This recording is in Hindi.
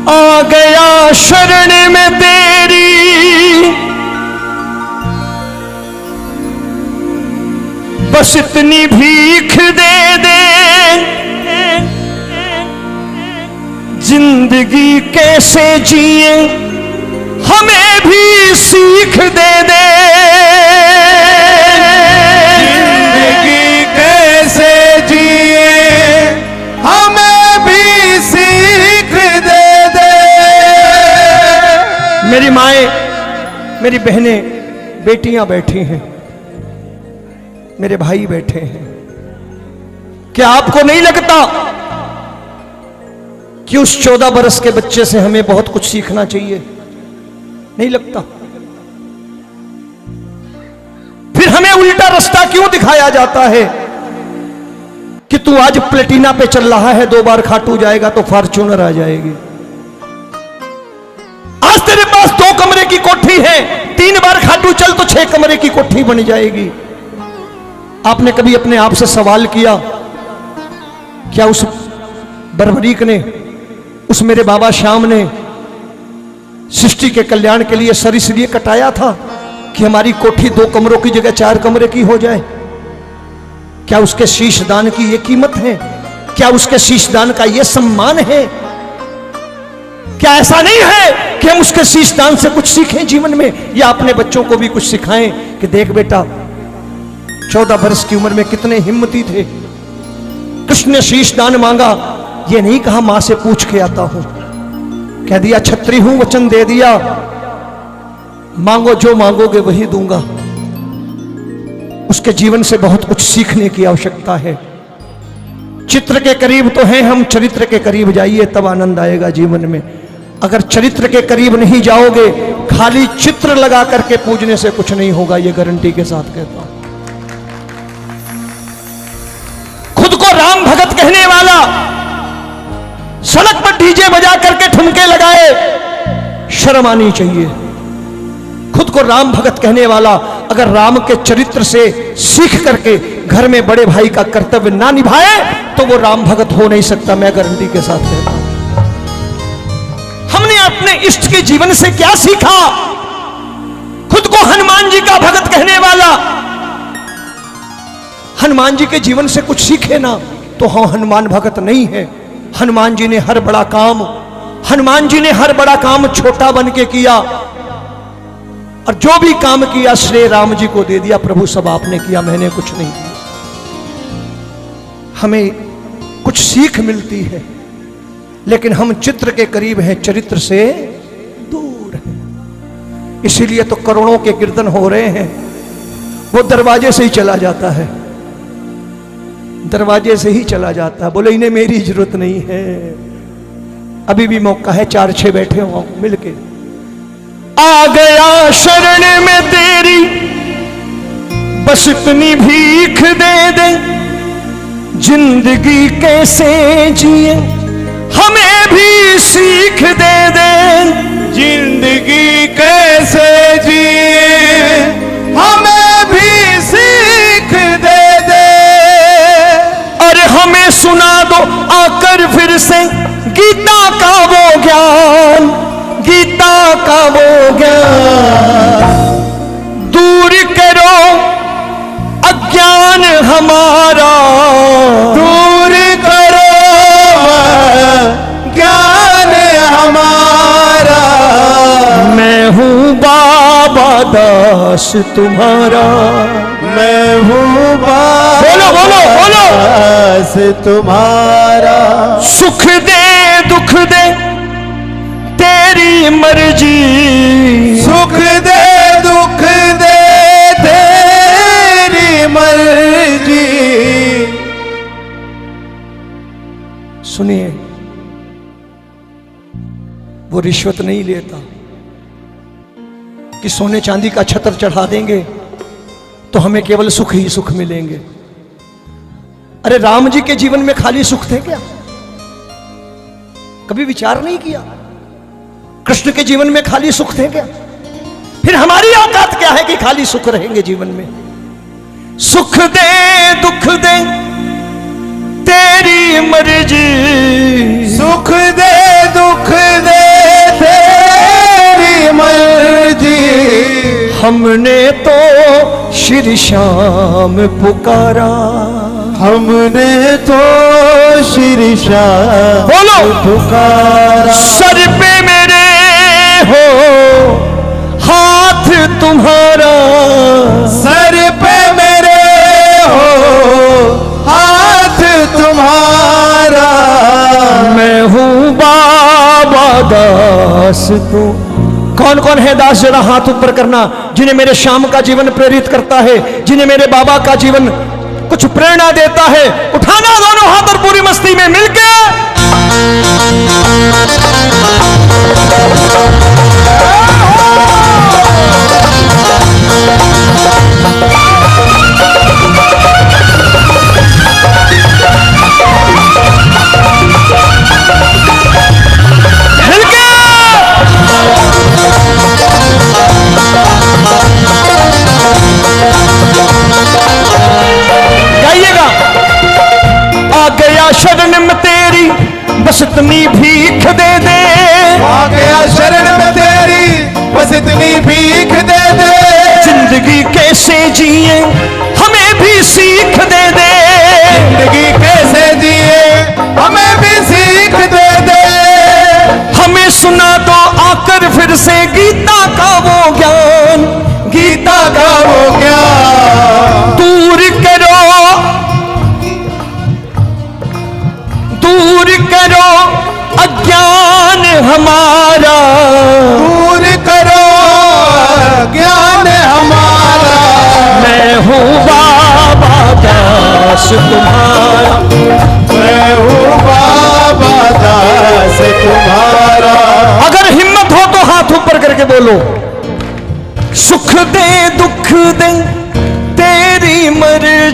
आ गया शरण में तेरी, बस इतनी भीख दे दे, जिंदगी कैसे जिए हमें भी सीख दे दे। जिंदगी कैसे जिए हमें भी सीख दे दे। मेरी माएं, मेरी बहनें, बेटियां बैठी हैं, मेरे भाई बैठे हैं। क्या आपको नहीं लगता कि उस 14 बरस के बच्चे से हमें बहुत कुछ सीखना चाहिए? नहीं लगता? फिर हमें उल्टा रास्ता क्यों दिखाया जाता है कि तू आज प्लेटिना पे चल रहा है, 2 बार खाटू जाएगा तो फॉर्च्यूनर आ जाएगी। आज तेरे पास 2 कमरे की कोठी है, 3 बार खाटू चल तो 6 कमरे की कोठी बन जाएगी। आपने कभी अपने आप से सवाल किया, क्या उस बर्बरीक ने, उस मेरे बाबा श्याम ने सृष्टि के कल्याण के लिए सर इसलिए कटाया था कि हमारी कोठी 2 कमरों की जगह 4 कमरे की हो जाए? क्या उसके शीश दान की यह कीमत है? क्या उसके शीश दान का यह सम्मान है? क्या ऐसा नहीं है कि हम उसके शीश दान से कुछ सीखें जीवन में, या अपने बच्चों को भी कुछ सिखाएं कि देख बेटा 14 वर्ष की उम्र में कितने हिम्मती थे, कृष्ण ने शीश दान मांगा, ये नहीं कहा मां से पूछ के आता हूं, कह दिया छत्री हूं, वचन दे दिया, मांगो जो मांगोगे वही दूंगा। उसके जीवन से बहुत कुछ सीखने की आवश्यकता है। चित्र के करीब तो हैं हम, चरित्र के करीब जाइए तब आनंद आएगा जीवन में। अगर चरित्र के करीब नहीं जाओगे, खाली चित्र लगा करके पूजने से कुछ नहीं होगा, ये गारंटी के साथ कहता हूं। खुद को राम भगत कहने वाला सड़क पर डीजे बजा करके ठुमके लगाए, शर्म आनी चाहिए। खुद को राम भगत कहने वाला अगर राम के चरित्र से सीख करके घर में बड़े भाई का कर्तव्य ना निभाए तो वो राम भगत हो नहीं सकता, मैं गारंटी के साथ कहता हूं। हमने अपने इष्ट के जीवन से क्या सीखा? खुद को हनुमान जी का भगत कहने वाला हनुमान जी के जीवन से कुछ सीखे ना तो हाँ, हनुमान भगत नहीं है। हनुमान जी ने हर बड़ा काम छोटा बन के किया, और जो भी काम किया श्रेय राम जी को दे दिया, प्रभु सब आपने किया, मैंने कुछ नहीं किया। हमें कुछ सीख मिलती है, लेकिन हम चित्र के करीब हैं, चरित्र से दूर हैं। इसीलिए तो करोड़ों के कीर्तन हो रहे हैं, वो दरवाजे से ही चला जाता है, दरवाजे से ही चला जाता है। बोले इन्हें मेरी जरूरत नहीं है, अभी भी मौका है, 4-6 बैठे हो मिलके। आ गया शरण में तेरी, बस इतनी भीख दे दे, जिंदगी कैसे जिए हमें भी सीख दे दे। जिंदगी कैसे जिए हमें भी सीख दे दे। अरे हमें सुना दो आकर फिर से गीता का वो ज्ञान, गीता का वो ज्ञान, दूर करो अज्ञान हमारा, दूर करो ज्ञान हमारा। मैं हूँ बाबा दास तुम्हारा, मैं हूँ बोलो बोलो बोलो, दास तुम्हारा। सुख दे दुख दे तेरी मर्जी, सुख दे दुख दे तेरी मर्जी। सुनिए, वो रिश्वत नहीं लेता कि सोने चांदी का छत्र चढ़ा देंगे तो हमें केवल सुख ही सुख मिलेंगे। अरे राम जी के जीवन में खाली सुख थे क्या? कभी विचार नहीं किया? कृष्ण के जीवन में खाली सुख थे क्या? फिर हमारी औकात क्या है कि खाली सुख रहेंगे जीवन में? सुख दे दुख दे तेरी मर्जी, सुख दे दुख दे हमने तो श्री श्याम पुकारा, हमने तो श्री श्याम बोलो पुकारा। सर पे मेरे हो हाथ तुम्हारा, सर पे मेरे हो हाथ तुम्हारा। मैं हूँ बाबा दास तू। कौन कौन है दास? जरा हाथ ऊपर करना, जिन्हें मेरे श्याम का जीवन प्रेरित करता है, जिन्हें मेरे बाबा का जीवन कुछ प्रेरणा देता है। उठाना दोनों हाथ और पूरी मस्ती में मिलके। शरण में तेरी बस इतनी भीख दे दे, आ गया शरण में तेरी बस इतनी भीख दे दे। जिंदगी कैसे जिए हमें भी सीख दे दे, जिंदगी कैसे जिए हमें भी सीख दे दे। हमें सुना दो आकर फिर से गीता का वो ज्ञान, गीता का वो ज्ञान। दूर करो अज्ञान हमारा, दूर करो ज्ञान हमारा। मैं हूँ बाबा दास तुम्हारा, मैं हूँ बाबा दास तुम्हारा। अगर हिम्मत हो तो हाथ ऊपर करके बोलो, सुख दे दुख दे तेरी मर्जी।